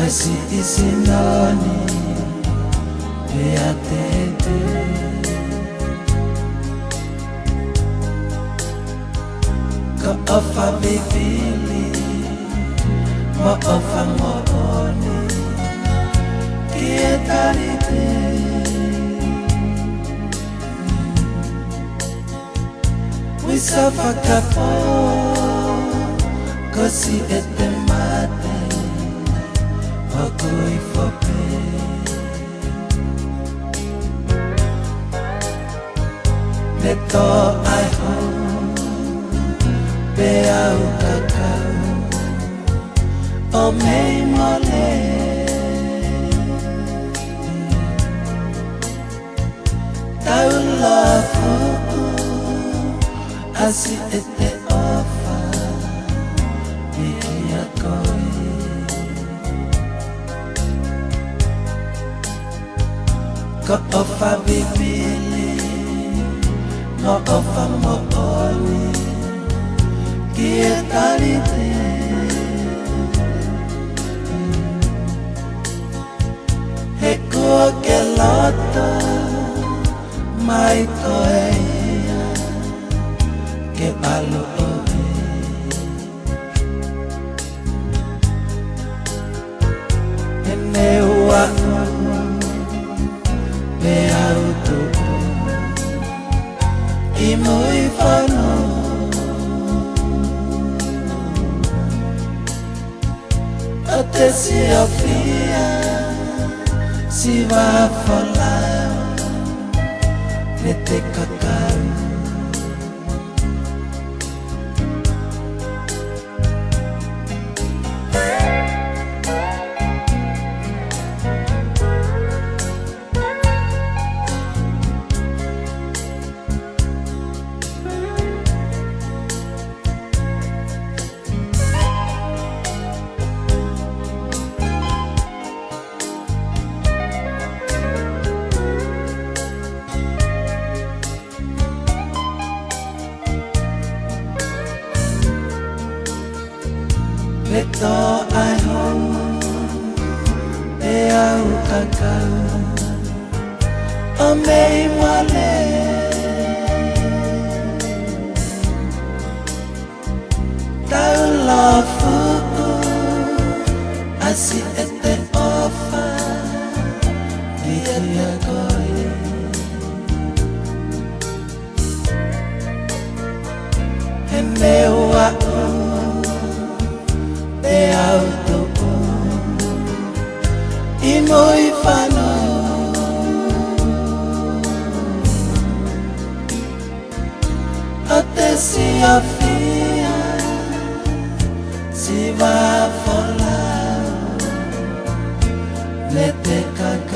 Asi isinoni beatete Ka ofa bibili Mo ofa mooni Kietarite Wisafa kapo Kosi ete mate Wakoi fope Neto ai home Beau kakao O mei mole Tau lofu Asi ete ofa Miki akoi Ko ofa bibili Mo ofa mooni Kietarite Heko ke loto Mai koeia Ke balu oe Ene ua Be auto I muy fano Ote si ofia Si va folao Nete kakao Neto ai home Beau kakao O mei mole Tau lofu Asi ete ofa Dia koi Hene wa'u Be auto I muy fano Ote si ofia Si va folao Nete kakao